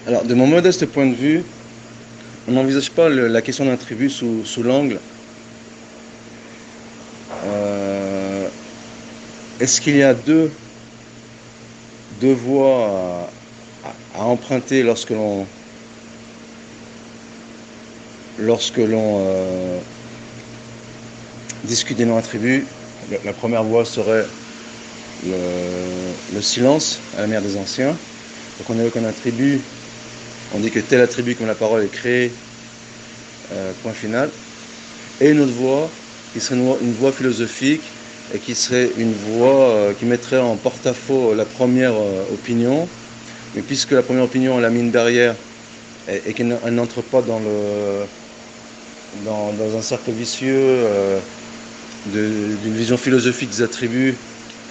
Alors, de mon modeste point de vue, on n'envisage pas la question d'un tribut sous l'angle. Est-ce qu'il y a deux voies à emprunter lorsque l'on discute des noms attributs? La première voie serait le silence à la manière des anciens. Donc on évoque un attribut, on dit que tel attribut comme la parole est créé, point final. Et une autre voie qui serait une voie philosophique et qui serait une voie qui mettrait en porte-à-faux la première opinion. Mais puisque la première opinion elle a mis une barrière et qu'elle n'entre pas dans un cercle vicieux d'une vision philosophique des attributs,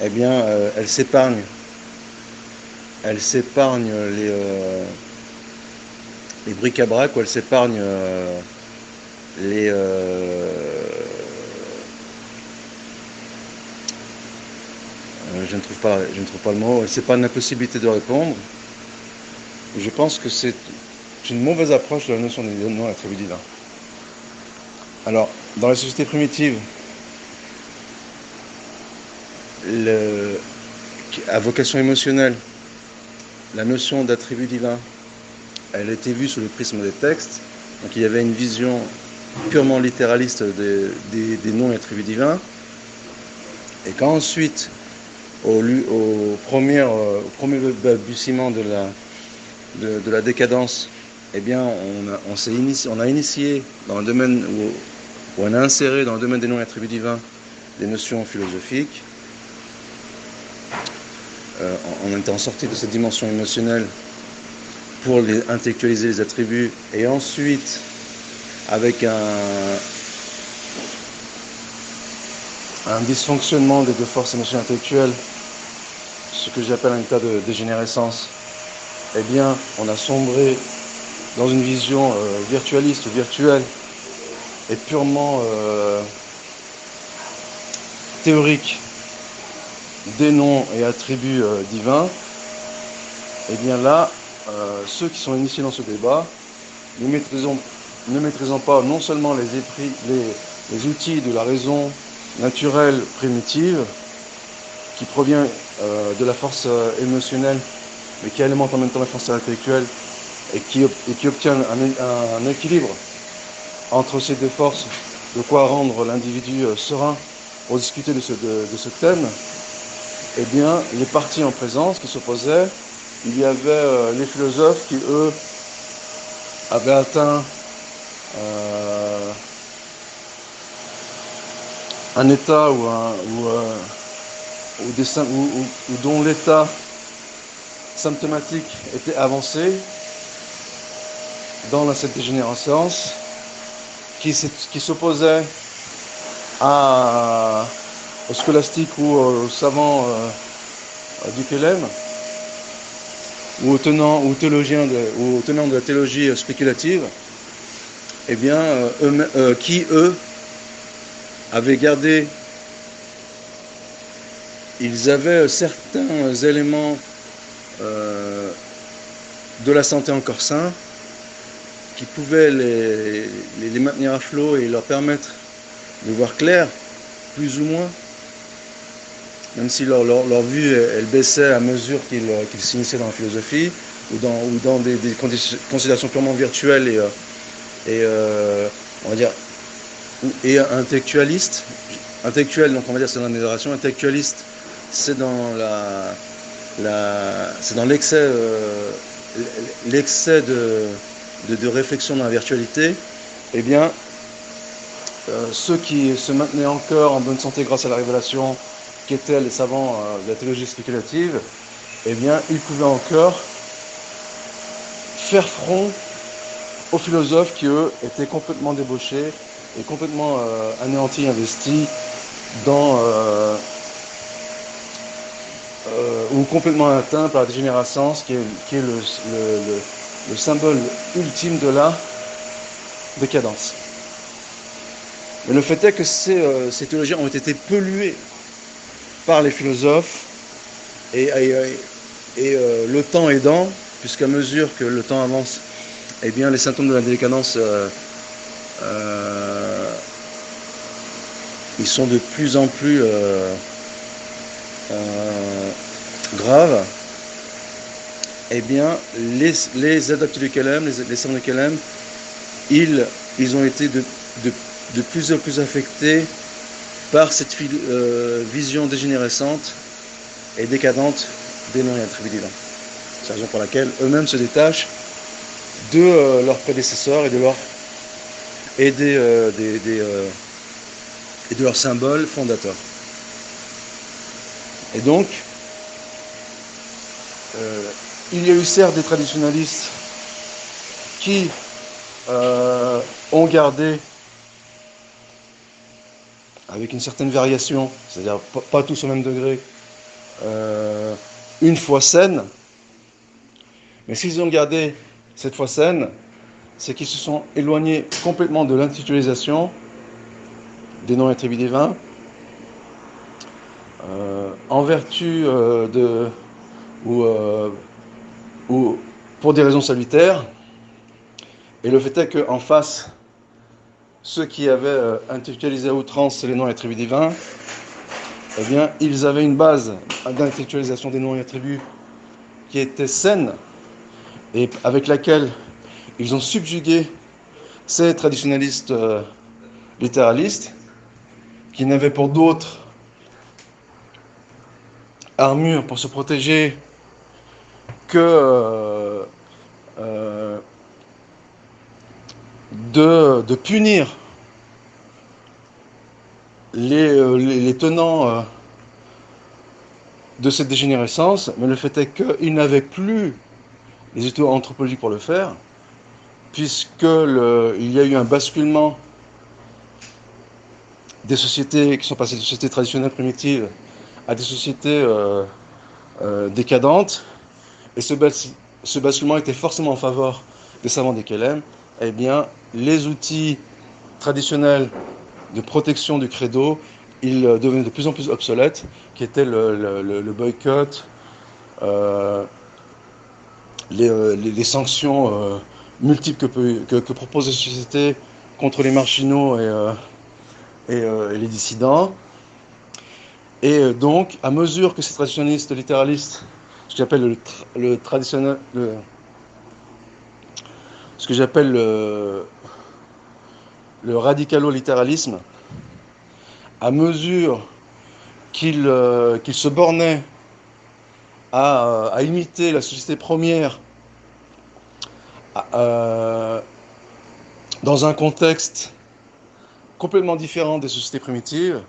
eh bien elle s'épargne les bric-à-brac, ou elle s'épargne je ne trouve pas le mot, elle s'épargne la possibilité de répondre. Je pense que c'est une mauvaise approche de la notion des noms attributs divins. Alors, dans la société primitive, à vocation émotionnelle, la notion d'attribut divin, elle était vue sous le prisme des textes. Donc il y avait une vision purement littéraliste des noms et attributs divins. Et quand ensuite, au premier balbutiement de la décadence, eh bien, on a initié dans le domaine où on a inséré dans le domaine des noms et attributs divins des notions philosophiques. En étant sorti de cette dimension émotionnelle pour intellectualiser les attributs, et ensuite avec un dysfonctionnement des deux forces émotionnelles intellectuelles, ce que j'appelle un état de dégénérescence, eh bien on a sombré dans une vision virtualiste ou virtuelle et purement théorique des noms et attributs divins. Et bien là, ceux qui sont initiés dans ce débat, ne maîtrisant pas non seulement les outils de la raison naturelle primitive, qui provient de la force émotionnelle, mais qui alimente en même temps la force intellectuelle, et qui obtient un équilibre entre ces deux forces, de quoi rendre l'individu serein pour discuter de ce thème. Eh bien, les partis en présence qui s'opposaient, il y avait les philosophes qui, eux, avaient atteint un état dont l'état symptomatique était avancé dans cette dégénérescence, qui s'opposait aux scolastiques ou aux savants du Kélem, ou aux tenants de la théologie spéculative, eh bien, qui, eux, avaient gardé, ils avaient certains éléments de la santé en corps sain qui pouvaient les maintenir à flot et leur permettre de voir clair, plus ou moins, même si leur vue elle baissait à mesure qu'ils s'initiaient dans la philosophie ou dans des considérations purement virtuelles et on va dire et intellectualistes. Intellectuel, donc on va dire c'est dans l'amélioration. Intellectualiste, c'est dans c'est dans l'excès de réflexion dans la virtualité. Eh bien, ceux qui se maintenaient encore en bonne santé grâce à la révélation, qui étaient les savants de la théologie spéculative, eh bien, ils pouvaient encore faire front aux philosophes qui, eux, étaient complètement débauchés et complètement anéantis, investis ou complètement atteints par la dégénérescence, qui est le symbole ultime de la décadence. Mais le fait est que ces théologiens ont été pollués par les philosophes et le temps aidant, puisqu'à mesure que le temps avance, eh bien, les symptômes de la décadence ils sont de plus en plus graves. Eh bien, les adeptes du Kelem, les savants du Kelem, ils ont été de plus en plus affectés par cette vision dégénérescente et décadente des noms et attributs divins. C'est la raison pour laquelle eux-mêmes se détachent de leurs prédécesseurs et de leurs symboles fondateurs. Et donc, il y a eu certes des traditionalistes qui ont gardé, avec une certaine variation, c'est-à-dire pas tous au même degré, une foi saine, mais s'ils ont gardé cette foi saine, c'est qu'ils se sont éloignés complètement de l'intellectualisation des noms et attributs divins, en vertu ou pour des raisons salutaires. Et le fait est qu'en face, ceux qui avaient intellectualisé à outrance les noms et attributs divins, eh bien, ils avaient une base d'intellectualisation des noms et attributs qui était saine et avec laquelle ils ont subjugué ces traditionalistes littéralistes qui n'avaient pour d'autres armures pour se protéger que de punir les tenants de cette dégénérescence, mais le fait est qu'ils n'avaient plus les études anthropologiques pour le faire, puisqu'il y a eu un basculement des sociétés qui sont passées de sociétés traditionnelles primitives à des sociétés décadentes, et ce basculement était forcément en faveur des savants des Kelem. Eh bien, les outils traditionnels de protection du credo, ils devenaient de plus en plus obsolètes, qui étaient le boycott, les sanctions multiples que proposent les sociétés contre les marginaux et les dissidents. Et donc, à mesure que ces traditionalistes littéralistes, ce que j'appelle le radicalo-littéralisme, à mesure qu'ils se bornaient à imiter la société première dans un contexte complètement différent des sociétés primitives,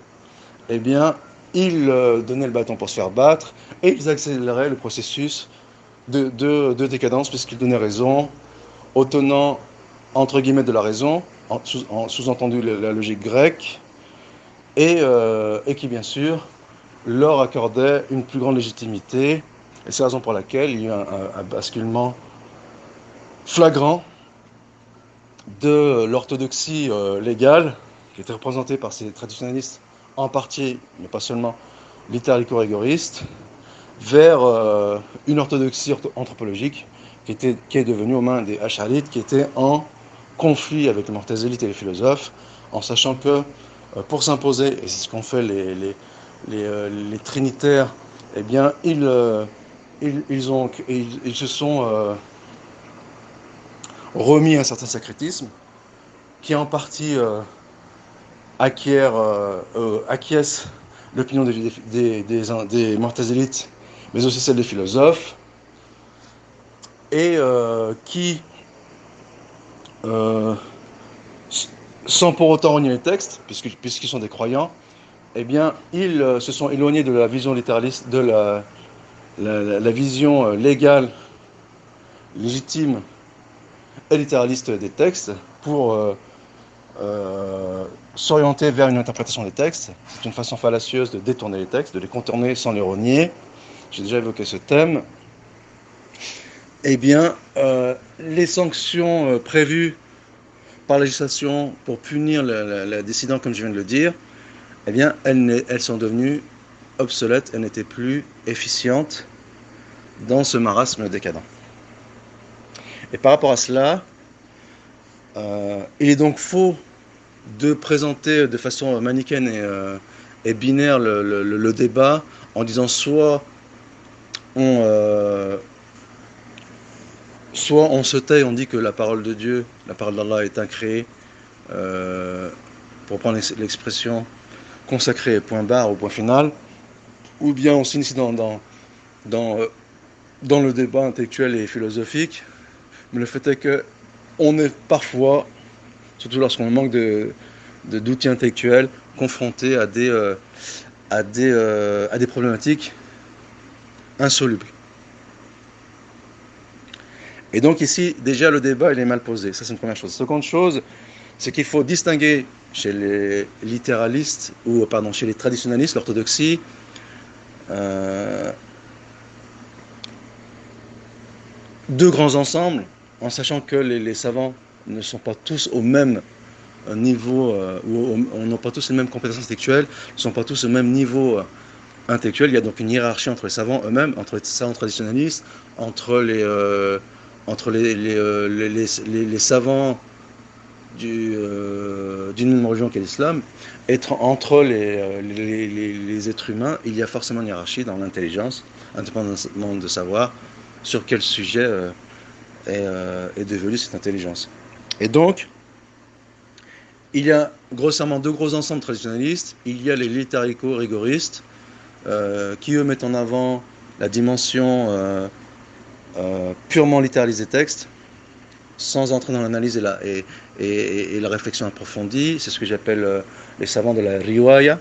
eh bien, ils donnaient le bâton pour se faire battre et ils accéléraient le processus de décadence, puisqu'ils donnaient raison aux tenants, entre guillemets, de la raison, sous-entendu la logique grecque, et qui, bien sûr, leur accordait une plus grande légitimité. Et c'est la raison pour laquelle il y a eu un basculement flagrant de l'orthodoxie légale, qui était représentée par ces traditionalistes en partie, mais pas seulement, littérico-rigoristes, vers une orthodoxie anthropologique qui est devenue aux mains des Ash'arites, qui étaient en conflit avec les Mu'tazilites et les philosophes, en sachant que pour s'imposer, et c'est ce qu'ont fait les trinitaires, eh bien, ils se sont remis à un certain sacrétisme, qui en partie acquiesce l'opinion des Mu'tazilites, mais aussi celle des philosophes, et qui, sans pour autant renier les textes, puisqu'ils sont des croyants, eh bien, ils se sont éloignés de la vision littéraliste, de la vision légale, légitime et littéraliste des textes, pour s'orienter vers une interprétation des textes. C'est une façon fallacieuse de détourner les textes, de les contourner sans les renier. J'ai déjà évoqué ce thème. Eh bien, les sanctions prévues par la législation pour punir la dissident, comme je viens de le dire, eh bien, elles sont devenues obsolètes, elles n'étaient plus efficientes dans ce marasme décadent. Et par rapport à cela, il est donc faux de présenter de façon manichéenne et binaire le débat en disant soit on se tait, on dit que la parole de Dieu, la parole d'Allah est incréée, pour prendre l'expression consacrée, point barre ou point final, ou bien on s'initie dans le débat intellectuel et philosophique. Mais le fait est que on est parfois, surtout lorsqu'on manque d'outils intellectuels, confronté à des problématiques insolubles. Et donc ici, déjà le débat il est mal posé, ça c'est une première chose. Seconde chose, c'est qu'il faut distinguer chez les littéralistes, ou pardon, chez les traditionalistes, l'orthodoxie, deux grands ensembles, en sachant que les savants ne sont pas tous au même niveau, ou n'ont pas tous les mêmes compétences intellectuelles, ne sont pas tous au même niveau intellectuel. Il y a donc une hiérarchie entre les savants eux-mêmes, entre les savants traditionalistes, entre les savants d'une même religion qu'est l'islam, et entre les êtres humains, il y a forcément une hiérarchie dans l'intelligence, indépendamment de savoir sur quel sujet est dévolue cette intelligence. Et donc, il y a grossièrement deux gros ensembles traditionalistes. Il y a les littérico-rigoristes, qui eux mettent en avant la dimension purement littéraliste des textes, sans entrer dans l'analyse et la réflexion approfondie. C'est ce que j'appelle les savants de la riwaya.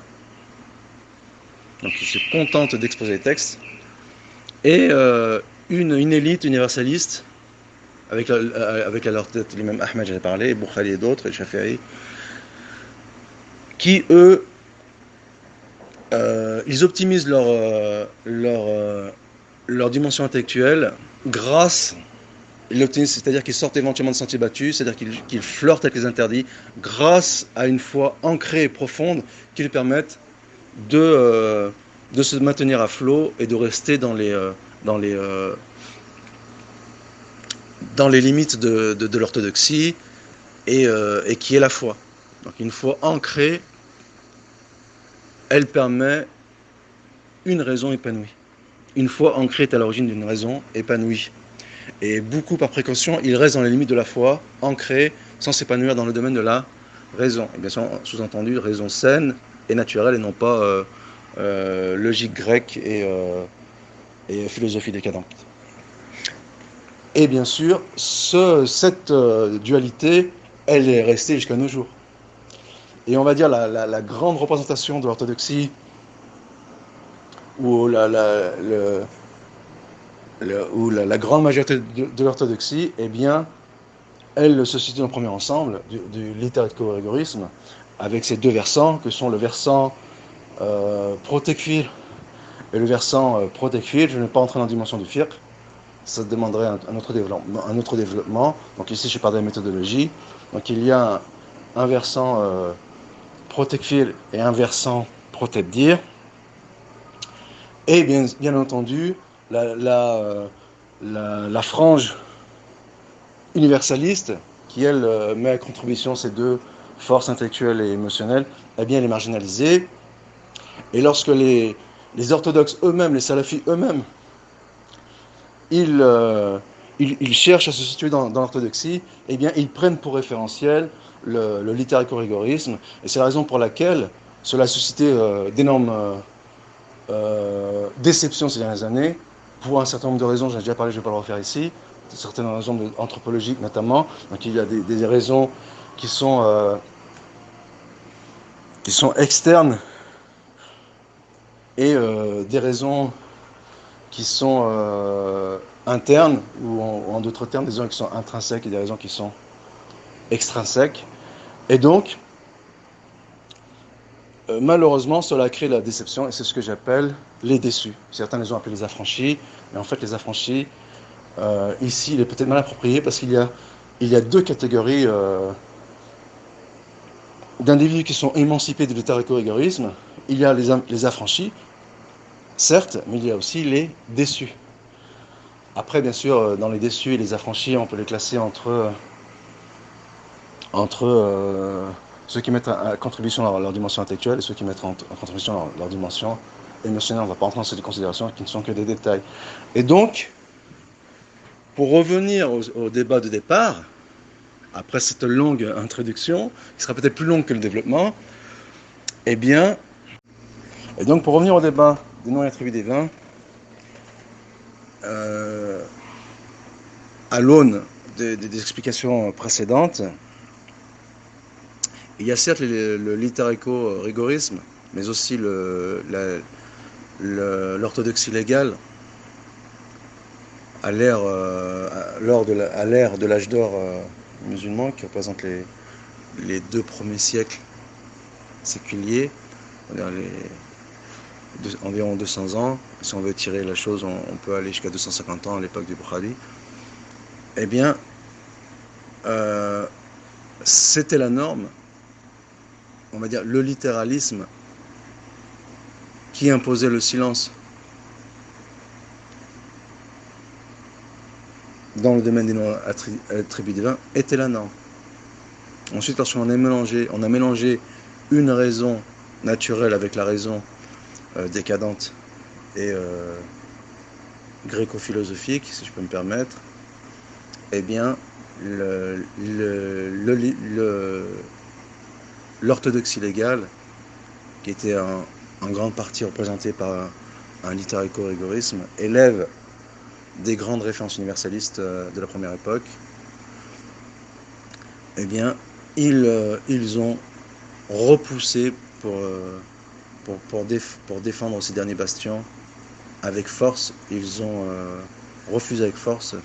Donc ils se contentent d'exposer les textes. Et une élite universaliste, avec à leur tête l'imam Ahmed, j'en ai parlé, Bukhari et d'autres, et Shafi'i, qui eux, ils optimisent leur dimension intellectuelle grâce, c'est-à-dire qu'ils sortent éventuellement de sentiers battus, c'est-à-dire qu'ils flirtent avec les interdits, grâce à une foi ancrée et profonde qui lui permettent de se maintenir à flot et de rester dans les limites de l'orthodoxie et qui est la foi. Donc une foi ancrée, elle permet une raison épanouie. Une foi ancrée est à l'origine d'une raison épanouie. Et beaucoup par précaution, ils restent dans les limites de la foi, ancrés, sans s'épanouir dans le domaine de la raison. Et bien sûr, sous-entendu, raison saine et naturelle, et non pas logique grecque et philosophie décadente. Et bien sûr, cette dualité, elle est restée jusqu'à nos jours. Et on va dire la grande représentation de l'orthodoxie, ou la grande majorité de l'orthodoxie, eh bien, elle se situe dans le premier ensemble du littérico-rigorisme, avec ces deux versants, que sont le versant protekfir et le versant protekfir. Je ne vais pas entrer dans la dimension du fiqh, ça demanderait un autre développement. Donc ici, je parle de la méthodologie. Donc il y a un versant protekfir et un versant protekdir. Et bien entendu, la frange universaliste, qui elle met à contribution ces deux forces intellectuelles et émotionnelles, eh bien elle est marginalisée. Et lorsque les orthodoxes eux-mêmes, les salafis eux-mêmes, ils cherchent à se situer dans l'orthodoxie, eh bien ils prennent pour référentiel le littérico-rigorisme, et c'est la raison pour laquelle cela a suscité d'énormes déceptions ces dernières années, pour un certain nombre de raisons. J'en ai déjà parlé, je ne vais pas le refaire ici, certaines raisons anthropologiques notamment. Donc il y a des raisons qui sont externes, et des raisons qui sont internes, ou en d'autres termes, des raisons qui sont intrinsèques et des raisons qui sont extrinsèques. Et donc, malheureusement, cela a créé la déception, et c'est ce que j'appelle les déçus. Certains les ont appelés les affranchis, mais en fait, les affranchis, ici, il est peut-être mal approprié, parce qu'il y a deux catégories d'individus qui sont émancipés du littérico-rigorisme. Il y a les affranchis, certes, mais il y a aussi les déçus. Après, bien sûr, dans les déçus et les affranchis, on peut les classer entre ceux qui mettent à contribution leur dimension intellectuelle et ceux qui mettent en contribution leur dimension émotionnelle. On ne va pas entrer dans ces considérations qui ne sont que des détails. Et donc, pour revenir au débat de départ, après cette longue introduction, qui sera peut-être plus longue que le développement, et donc pour revenir au débat des noms et attributs divins, à l'aune des explications précédentes, il y a certes le littéraco-rigorisme, mais aussi l'orthodoxie légale à l'ère de l'âge d'or musulman, qui représente les 2 premiers siècles séculiers, environ 200 ans. Si on veut tirer la chose, on peut aller jusqu'à 250 ans à l'époque du Bukhari. Eh bien, c'était la norme, on va dire le littéralisme qui imposait le silence dans le domaine des noms attributs divins était la norme. Ensuite, lorsqu'on a mélangé une raison naturelle avec la raison décadente et gréco-philosophique, si je peux me permettre, eh bien, l'orthodoxie légale, qui était en grande partie représentée par un littéraco-rigorisme, élève des grandes références universalistes de la première époque, eh bien, ils ont repoussé pour défendre ces derniers bastions avec force. Ils ont refusé avec force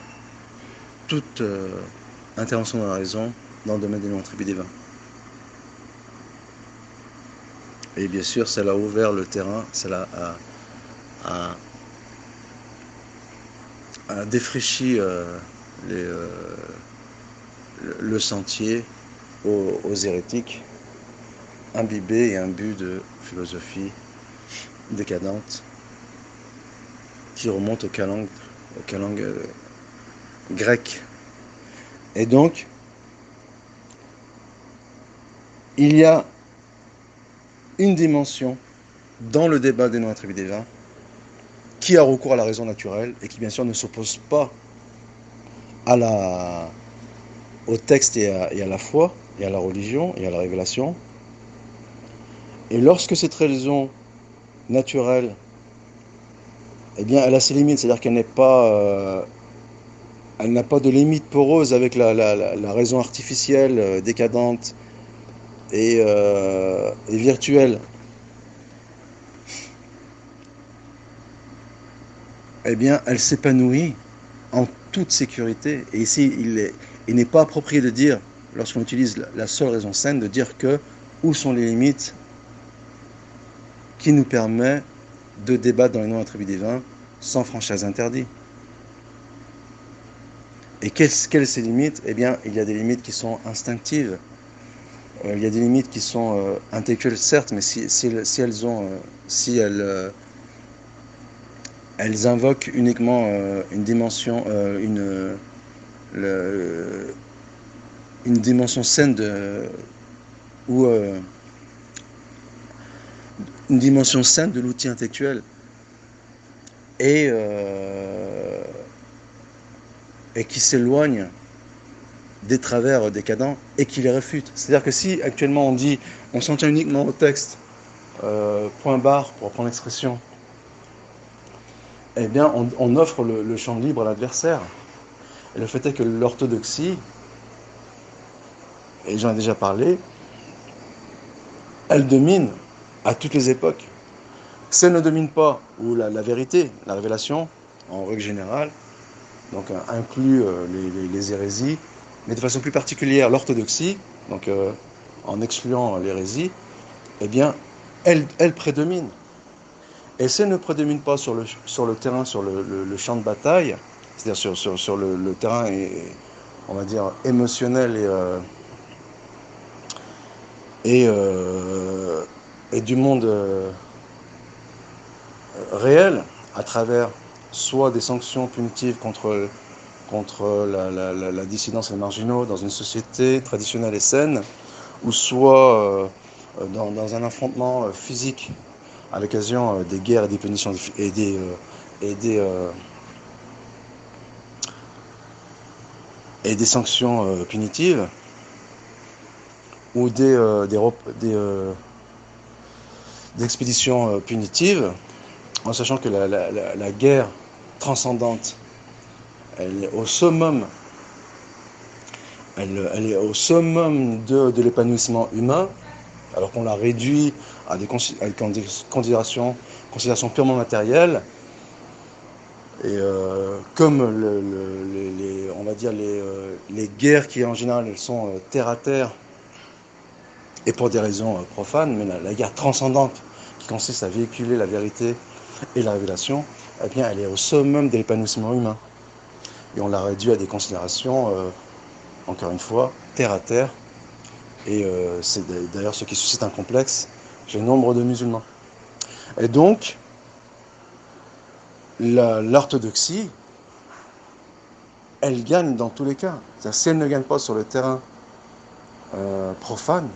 toute intervention dans la raison dans le domaine des noms attributs divins. Et bien sûr, cela a ouvert le terrain, cela a défraîchi le sentier aux hérétiques imbibés et imbus de philosophie décadente qui remonte aux calangues grecques. Et donc, il y a une dimension dans le débat des noms attributs divins qui a recours à la raison naturelle et qui bien sûr ne s'oppose pas au texte et à la foi, et à la religion, et à la révélation. Et lorsque cette raison naturelle, eh bien, elle a ses limites, c'est-à-dire qu'elle n'a pas de limite poreuse avec la raison artificielle, décadente et virtuelle. Eh bien, elle s'épanouit en toute sécurité. Et ici, il n'est pas approprié de dire, lorsqu'on utilise la seule raison saine, de dire que où sont les limites qui nous permet de débattre dans les noms attributs divins sans franchise interdit. Et quelles sont ces limites? Eh bien, il y a des limites qui sont instinctives. Il y a des limites qui sont intellectuelles, certes, mais si elles invoquent uniquement une dimension, une dimension saine ou une dimension saine de l'outil intellectuel et qui s'éloigne des travers décadents et qui les réfute. C'est-à-dire que si actuellement on s'en tient uniquement au texte, point barre pour reprendre l'expression, eh bien on offre le champ libre à l'adversaire. Et le fait est que l'orthodoxie, et j'en ai déjà parlé, elle domine à toutes les époques. Si elle ne domine pas, ou la vérité, la révélation, en règle générale, donc inclut les hérésies, mais de façon plus particulière l'orthodoxie, donc en excluant l'hérésie, eh bien, elle prédomine. Et si elle ne prédomine pas sur le terrain, sur le champ de bataille, c'est-à-dire sur le terrain, on va dire, émotionnel et du monde réel, à travers soit des sanctions punitives contre la dissidence et les marginaux dans une société traditionnelle et saine, ou soit dans un affrontement physique à l'occasion des guerres et des punitions et des sanctions punitives, ou des expéditions punitives, en sachant que la guerre transcendante, elle est au summum, elle est au summum de l'épanouissement humain, alors qu'on l'a réduit à des considérations purement matérielles. Et comme on va dire les guerres qui en général elles sont terre à terre et pour des raisons profanes, mais la guerre transcendante qui consiste à véhiculer la vérité et la révélation, eh bien elle est au summum de l'épanouissement humain. Et on l'a réduit à des considérations, encore une fois, terre à terre. Et c'est d'ailleurs ce qui suscite un complexe chez nombre de musulmans. Et donc, l'orthodoxie, elle gagne dans tous les cas. C'est-à-dire, si elle ne gagne pas sur le terrain profane,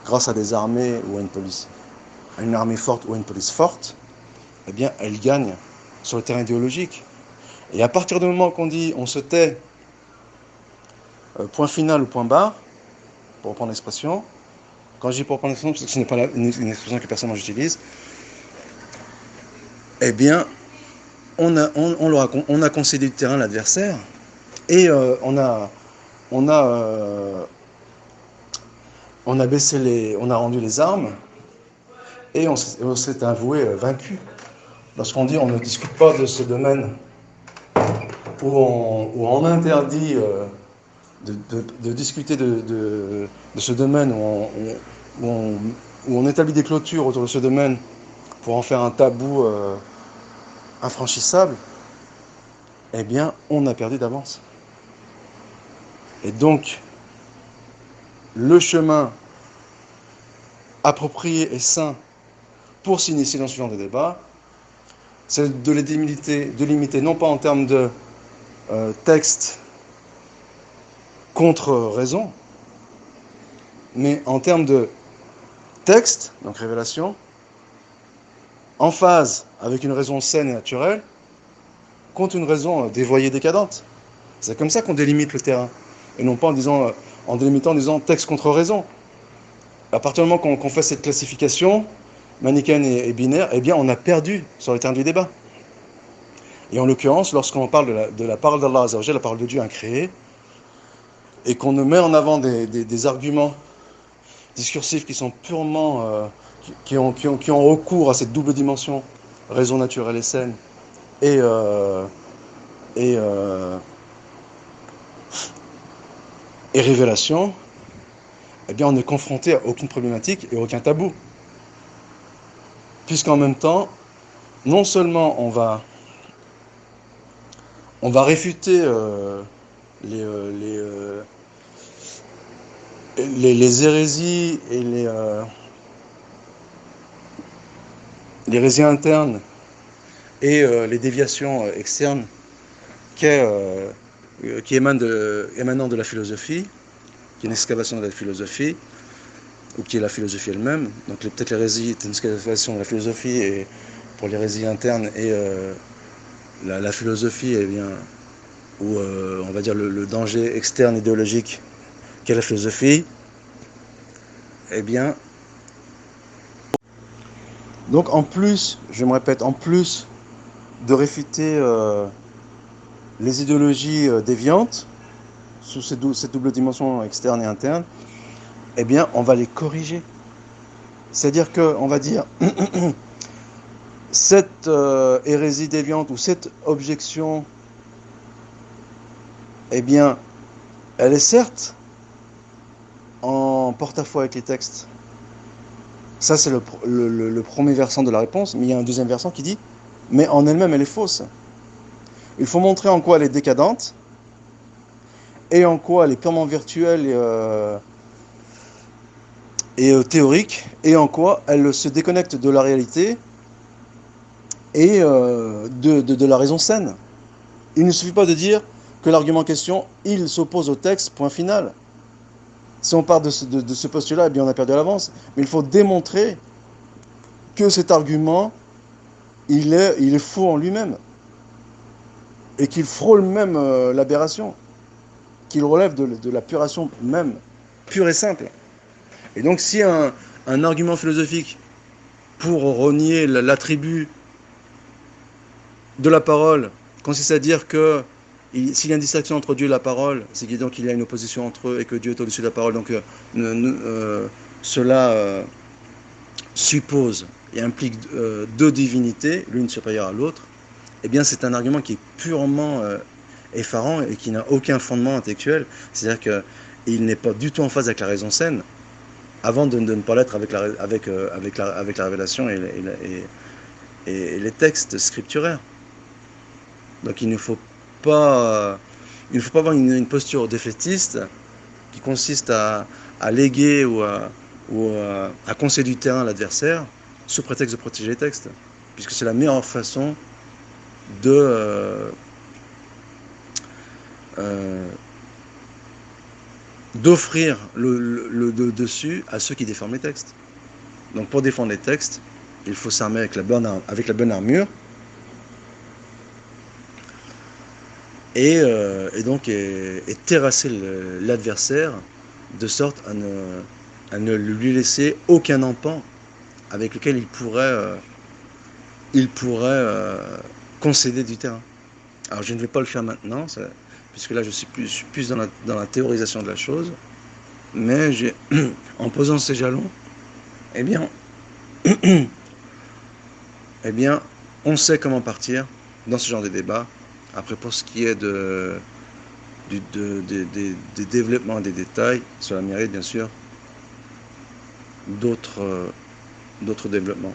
grâce à des armées ou à une police, à une armée forte ou à une police forte, eh bien, elle gagne sur le terrain idéologique. Et à partir du moment qu'on dit on se tait, point final ou point barre, pour reprendre l'expression, quand je dis pour reprendre l'expression, parce que ce n'est pas une expression que personnellement j'utilise, eh bien, on a concédé du terrain à l'adversaire et on a rendu les armes et on s'est avoué vaincu. Lorsqu'on dit on ne discute pas de ce domaine où on interdit de discuter de ce domaine, où on établit des clôtures autour de ce domaine pour en faire un tabou infranchissable, eh bien, on a perdu d'avance. Et donc, le chemin approprié et sain pour s'initier dans ce genre de débat, c'est de les limiter non pas en termes de texte contre raison, mais en termes de texte, donc révélation, en phase avec une raison saine et naturelle, contre une raison dévoyée, décadente. C'est comme ça qu'on délimite le terrain, et non pas en délimitant en disant texte contre raison. À partir du moment qu'on fait cette classification manichéenne et binaire, eh bien on a perdu sur le terrain du débat. Et en l'occurrence, lorsqu'on parle de la parole d'Allah Azza wa Jalla, la parole de Dieu incréée, et qu'on ne met en avant des arguments discursifs qui sont purement qui ont recours à cette double dimension, raison naturelle et saine, et révélation, eh bien on est confronté à aucune problématique et aucun tabou. Puisqu'en même temps, non seulement on va réfuter les hérésies et les hérésies internes et les déviations externes qui émanant de la philosophie, qui est une excavation de la philosophie, ou qui est la philosophie elle-même. Donc peut-être l'hérésie est une excavation de la philosophie, et pour l'hérésie interne, et la philosophie, eh bien, ou on va dire le danger externe idéologique qu'est la philosophie, eh bien, donc en plus, je me répète, en plus de réfuter les idéologies déviantes sous cette double dimension externe et interne, eh bien, on va les corriger. C'est-à-dire qu'on va dire cette hérésie déviante ou cette objection, eh bien, elle est certes en porte-à-faux avec les textes. Ça, c'est le premier versant de la réponse, mais il y a un deuxième versant qui dit « mais en elle-même, elle est fausse ». Il faut montrer en quoi elle est décadente, et en quoi elle est purement virtuelle et théorique, et en quoi elle se déconnecte de la réalité, et de la raison saine. Il ne suffit pas de dire que l'argument en question, il s'oppose au texte, point final. Si on part de ce postulat, eh bien on a perdu à l'avance. Mais il faut démontrer que cet argument, il est faux en lui-même. Et qu'il frôle même l'aberration. Qu'il relève de la puration même, pure et simple. Et donc si un argument philosophique pour renier l'attribut de la parole consiste à dire que s'il y a une distinction entre Dieu et la parole, c'est qu'il y a une opposition entre eux et que Dieu est au-dessus de la parole. Donc cela suppose et implique deux divinités, l'une supérieure à l'autre. Eh bien, c'est un argument qui est purement effarant et qui n'a aucun fondement intellectuel. C'est-à-dire qu'il n'est pas du tout en phase avec la raison saine, avant de ne pas l'être avec la révélation et les textes scripturaires. Donc il ne faut pas avoir une posture défaitiste qui consiste à léguer ou à concéder du terrain à l'adversaire sous prétexte de protéger les textes, puisque c'est la meilleure façon d'offrir le dessus à ceux qui déforment les textes. Donc pour défendre les textes, il faut s'armer avec la bonne armure et terrasser l'adversaire de sorte à ne lui laisser aucun empan avec lequel il pourrait concéder du terrain. Alors je ne vais pas le faire maintenant, puisque là je suis plus dans la théorisation de la chose, mais en posant ces jalons, eh bien, on sait comment partir dans ce genre de débat. Après, pour ce qui est des développements des détails, cela mérite bien sûr d'autres développements.